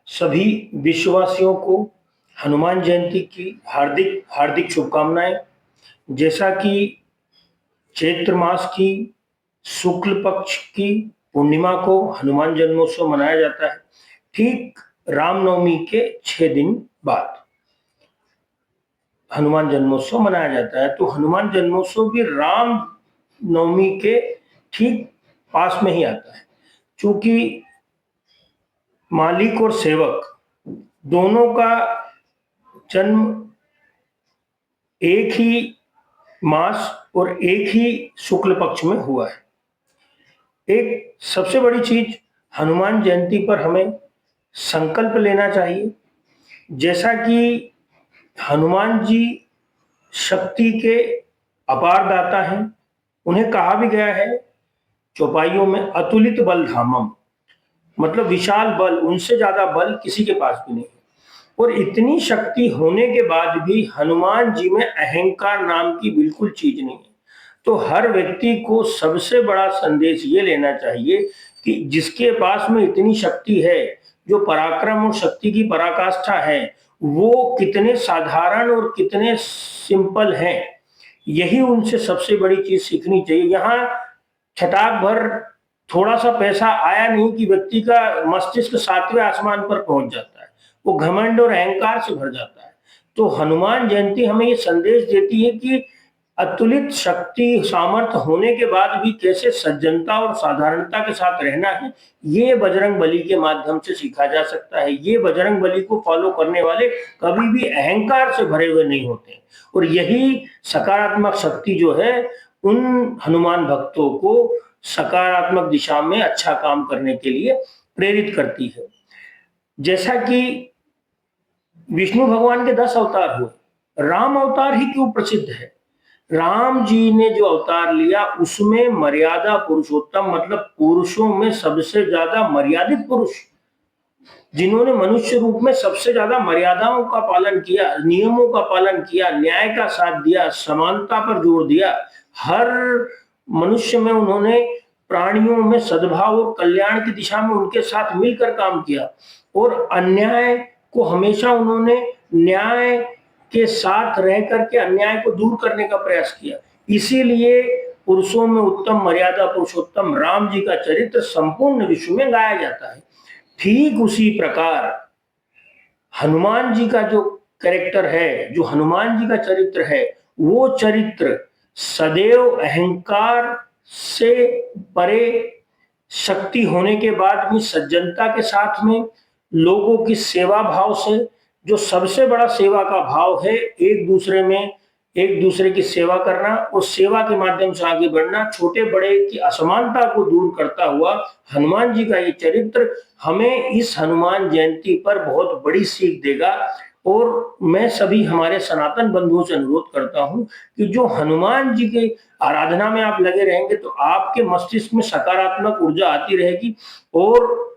सभी विश्ववासियों को हनुमान जयंती की हार्दिक हार्दिक शुभकामनाएं। जैसा कि चैत्र मास की शुक्ल पक्ष की पूर्णिमा को हनुमान जन्मोत्सव मनाया जाता है, ठीक रामनवमी के 6 दिन बाद हनुमान जन्मोत्सव मनाया जाता है। तो हनुमान जन्मोत्सव भी राम नवमी के ठीक पास में ही आता है, क्योंकि मालिक और सेवक दोनों का जन्म एक ही मास और एक ही शुक्ल पक्ष में हुआ है। एक सबसे बड़ी चीज हनुमान जयंती पर हमें संकल्प लेना चाहिए। जैसा कि हनुमान जी शक्ति के अपार दाता हैं, उन्हें कहा भी गया है चौपाइयों में अतुलित बल धामम, मतलब विशाल बल, उनसे ज्यादा बल किसी के पास भी नहीं। और इतनी शक्ति होने के बाद भी हनुमान जी में अहंकार नाम की बिल्कुल चीज नहीं है। तो हर व्यक्ति को सबसे बड़ा संदेश ये लेना चाहिए कि जिसके पास में इतनी शक्ति है, जो पराक्रम और शक्ति की पराकाष्ठा है, वो कितने साधारण और कितने सिंपल हैं, यही उनसे सबसे बड़ी चीज सीखनी चाहिए। यहाँ छटाक भर थोड़ा सा पैसा आया नहीं कि व्यक्ति का मस्तिष्क 7वें आसमान पर पहुंच जाता है, वो घमंड और अहंकार से भर जाता है। तो हनुमान जयंती हमें ये संदेश देती है कि अतुलित शक्ति सामर्थ्य होने के बाद भी कैसे सज्जनता और साधारणता के साथ रहना है, ये बजरंग बली के माध्यम से सीखा जा सकता है। ये बजरंग बली को फॉलो करने वाले कभी भी अहंकार से भरे हुए नहीं होते, और यही सकारात्मक शक्ति जो है उन हनुमान भक्तों को सकारात्मक दिशा में अच्छा काम करने के लिए प्रेरित करती है। जैसा कि विष्णु भगवान के 10 अवतार हुए, राम अवतार ही क्यों प्रसिद्ध है? राम जी ने जो अवतार लिया उसमें मर्यादा पुरुषोत्तम, मतलब पुरुषों में सबसे ज्यादा मर्यादित पुरुष, जिन्होंने मनुष्य रूप में सबसे ज्यादा मर्यादाओं का पालन किया, नियमों का पालन किया, न्याय का साथ दिया, समानता पर जोर दिया, हर मनुष्य में उन्होंने प्राणियों में सद्भाव और कल्याण की दिशा में उनके साथ मिलकर काम किया, और अन्याय को हमेशा उन्होंने न्याय के साथ रह करके अन्याय को दूर करने का प्रयास किया। इसीलिए पुरुषों में उत्तम मर्यादा पुरुषोत्तम राम जी का चरित्र संपूर्ण विश्व में गाया जाता है। ठीक उसी प्रकार हनुमान जी का जो कैरेक्टर है, जो हनुमान जी का चरित्र है, वो चरित्र सदैव अहंकार से परे, शक्ति होने के बाद भी सज्जनता के साथ में, लोगों की सेवा भाव से, जो सबसे बड़ा सेवा का भाव है, एक दूसरे में एक दूसरे की सेवा करना और सेवा के माध्यम से आगे बढ़ना, छोटे बड़े की असमानता को दूर करता हुआ हनुमान जी का ये चरित्र हमें इस हनुमान जयंती पर बहुत बड़ी सीख देगा। और मैं सभी हमारे सनातन बंधुओं से अनुरोध करता हूं कि जो हनुमान जी के आराधना में आप लगे रहेंगे तो आपके मस्तिष्क में सकारात्मक ऊर्जा आती रहेगी। और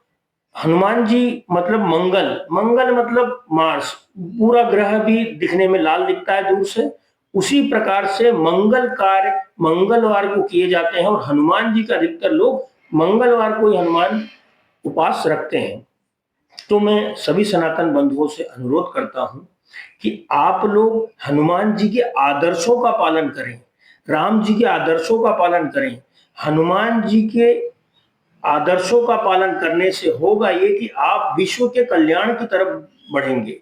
हनुमान जी मतलब मंगल, मंगल मतलब मार्स, पूरा ग्रह भी दिखने में लाल दिखता है दूर से, उसी प्रकार से मंगल कार्य मंगलवार को किए जाते हैं, और हनुमान जी का अधिकतर लोग मंगलवार को ही हनुमान उपास रखते हैं। तो मैं सभी सनातन बंधुओं से अनुरोध करता हूं कि आप लोग हनुमान जी के आदर्शों का पालन करें, राम जी के आदर्शों का पालन करें। हनुमान जी के आदर्शों का पालन करने से होगा ये कि आप विश्व के कल्याण की तरफ बढ़ेंगे।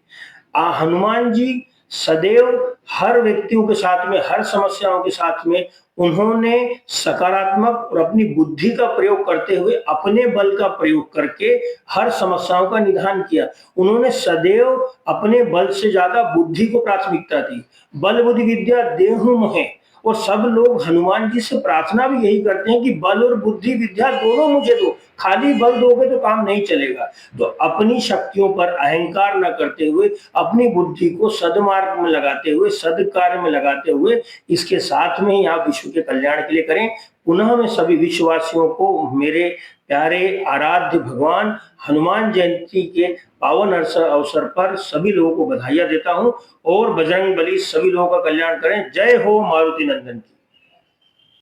हनुमान जी सदैव हर व्यक्तियों के साथ में, हर समस्याओं के साथ में उन्होंने सकारात्मक और अपनी बुद्धि का प्रयोग करते हुए, अपने बल का प्रयोग करके हर समस्याओं का निदान किया। उन्होंने सदैव अपने बल से ज्यादा बुद्धि को प्राथमिकता दी। बल बुद्धि विद्या देहु मोहे, और सब लोग हनुमान जी से प्रार्थना भी यही करते हैं कि बल और बुद्धि विद्या दोनों मुझे दो, खाली बल दोगे तो काम नहीं चलेगा। तो अपनी शक्तियों पर अहंकार न करते हुए, अपनी बुद्धि को सदमार्ग में लगाते हुए, सदकार्य में लगाते हुए, इसके साथ में ही आप विश्व के कल्याण के लिए करें। पुनः मैं सभी विश्ववासियों को मेरे प्यारे आराध्य भगवान हनुमान जयंती के पावन अवसर पर सभी लोगों को बधाइयां देता हूं, और बजरंग बली सभी लोगों का कल्याण करें। जय हो मारुति नंदन की।